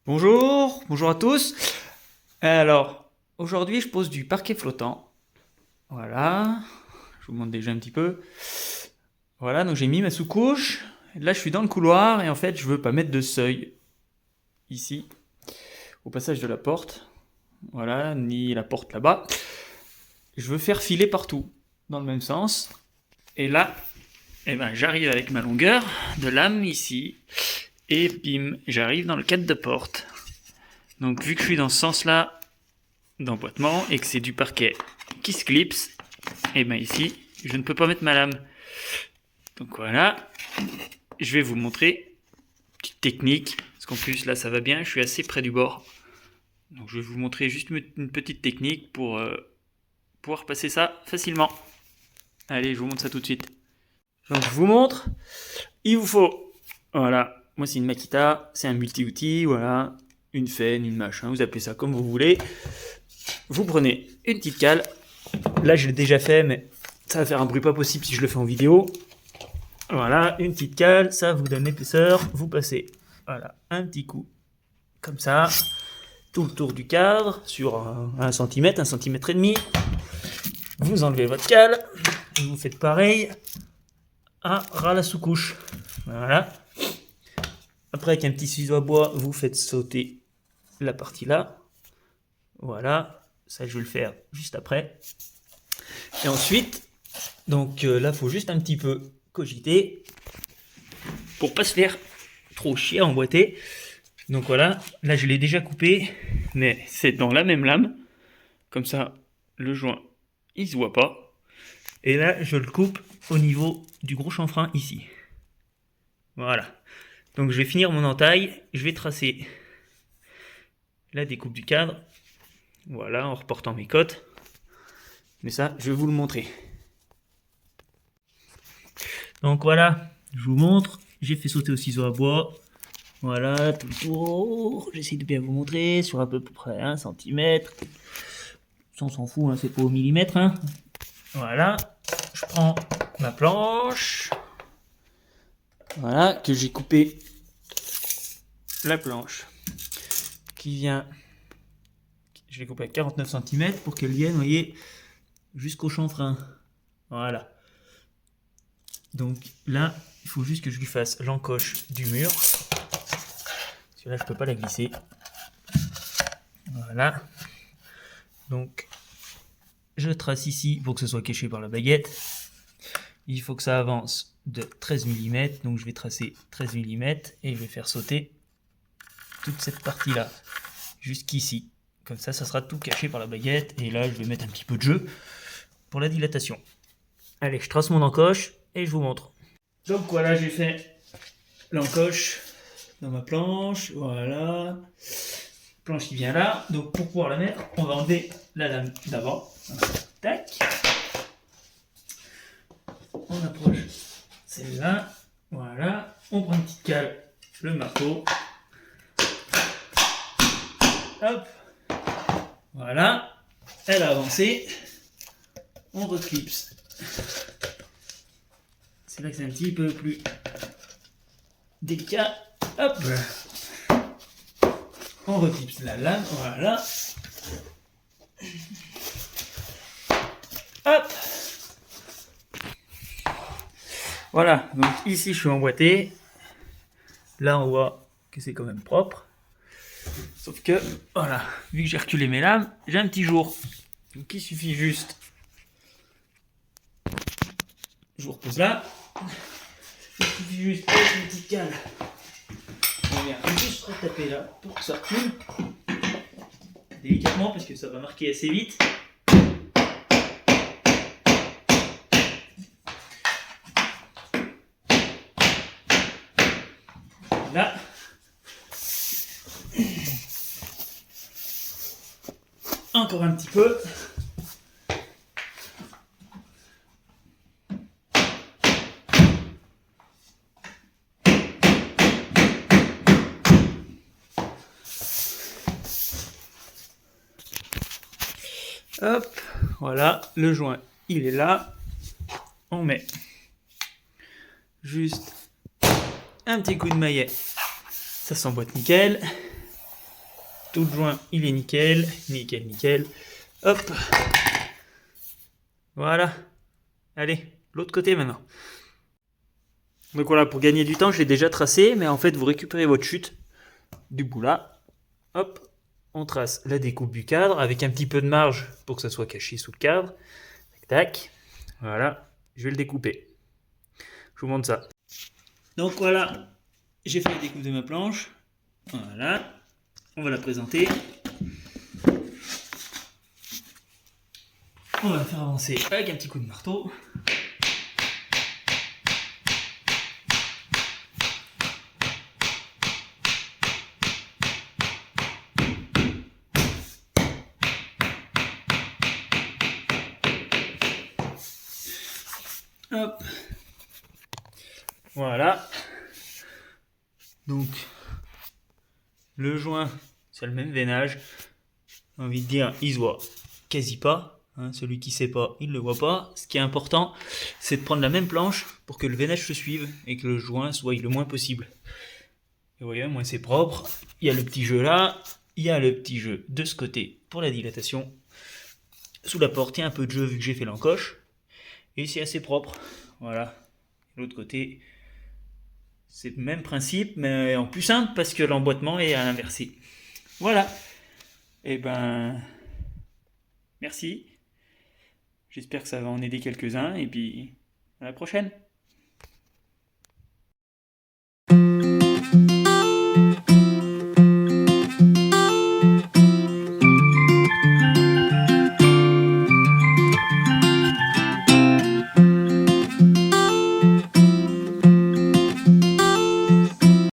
Bonjour, bonjour à tous. Alors, aujourd'hui, je pose du parquet flottant. Voilà, je vous montre déjà un petit peu. Voilà, donc j'ai mis ma sous-couche. Là, je suis dans le couloir et en fait, je veux pas mettre de seuil ici, au passage de la porte. Voilà, ni la porte là-bas. Je veux faire filer partout, dans le même sens. Et là, j'arrive avec ma longueur de lame ici. Et bim, j'arrive dans le cadre de porte. Donc, vu que je suis dans ce sens-là, d'emboîtement et que c'est du parquet qui se clipse, et bien ici, je ne peux pas mettre ma lame. Donc voilà, je vais vous montrer petite technique, parce qu'en plus là ça va bien, je suis assez près du bord. Donc je vais vous montrer juste une petite technique pour pouvoir passer ça facilement. Allez, je vous montre ça tout de suite. Donc je vous montre, il vous faut, voilà, moi c'est une Makita, c'est un multi-outil, voilà, une faine, une machin, vous appelez ça comme vous voulez. Vous prenez une petite cale. Là, je l'ai déjà fait, mais ça va faire un bruit pas possible si je le fais en vidéo. Voilà, une petite cale, ça vous donne l'épaisseur. Vous passez, voilà, un petit coup, comme ça, tout le tour du cadre, sur 1 cm, 1 cm et demi. Vous enlevez votre cale, et vous faites pareil à ras la sous-couche. Voilà. Après, avec un petit ciseau à bois, vous faites sauter la partie là. Voilà, ça je vais le faire juste après. Et ensuite, donc là, il faut juste un petit peu cogiter pour pas se faire trop chier à emboîter. Donc voilà, là je l'ai déjà coupé, mais c'est dans la même lame. Comme ça, le joint, il se voit pas. Et là, je le coupe au niveau du gros chanfrein ici. Voilà. Donc je vais finir mon entaille, je vais tracer la découpe du cadre. Voilà, en reportant mes cotes. Mais ça, je vais vous le montrer. Donc voilà, je vous montre. J'ai fait sauter au ciseau à bois. Voilà, tout le tour. J'essaie de bien vous montrer sur à peu près 1 cm. Ça, on s'en fout, hein, c'est pas au millimètre. Hein. Voilà, je prends ma planche. Voilà, que j'ai coupé la planche qui vient. Je l'ai coupé à 49 cm pour qu'elle vienne, vous voyez, jusqu'au chanfrein. Voilà. Donc là, il faut juste que je lui fasse l'encoche du mur. Parce que là, je peux pas la glisser. Voilà. Donc, je trace ici pour que ce soit caché par la baguette. Il faut que ça avance de 13 mm. Donc, je vais tracer 13 mm et je vais faire sauter toute cette partie-là jusqu'ici. Comme ça sera tout caché par la baguette. Et là, je vais mettre un petit peu de jeu pour la dilatation. Allez, je trace mon encoche et je vous montre. Donc voilà, j'ai fait l'encoche dans ma planche. Voilà. Planche qui vient là. Donc pour pouvoir la mettre, on va enlever la lame d'avant. Tac. On approche celle-là. Voilà. On prend une petite cale, le marteau. Hop. Voilà. Elle a avancé. On reclipse. C'est là que c'est un petit peu plus délicat. Hop. On reclipse la lame. Voilà. Hop. Voilà, donc ici je suis emboîté. Là on voit que c'est quand même propre. Sauf que, voilà, vu que j'ai reculé mes lames, j'ai un petit jour. Donc il suffit juste. Je vous repose là. Il suffit juste avec une petite cale. On vient juste retaper là pour que ça recule. Délicatement parce que ça va marquer assez vite. Là. Encore un petit peu. Hop, voilà, le joint, il est là. On met juste un petit coup de maillet. Ça s'emboîte nickel. Tout le joint, il est nickel. Nickel, nickel. Hop. Voilà. Allez, l'autre côté maintenant. Donc voilà, pour gagner du temps, je l'ai déjà tracé, mais en fait, vous récupérez votre chute du bout là. Hop, on trace la découpe du cadre avec un petit peu de marge pour que ça soit caché sous le cadre. Tac, tac. Voilà, je vais le découper. Je vous montre ça. Donc voilà, j'ai fait la découpe de ma planche. Voilà, on va la présenter. On va la faire avancer avec un petit coup de marteau. Hop. Voilà. Donc, le joint, c'est le même veinage. J'ai envie de dire, il se voit quasi pas. Hein, celui qui sait pas, il ne le voit pas. Ce qui est important, c'est de prendre la même planche pour que le veinage se suive et que le joint soit le moins possible. Et vous voyez, moi c'est propre. Il y a le petit jeu là, il y a le petit jeu de ce côté pour la dilatation. Sous la porte, il y a un peu de jeu vu que j'ai fait l'encoche. Et c'est assez propre. Voilà. L'autre côté, c'est le même principe, mais en plus simple parce que l'emboîtement est à l'inversé. Voilà. Et ben, merci. J'espère que ça va en aider quelques-uns et puis à la prochaine.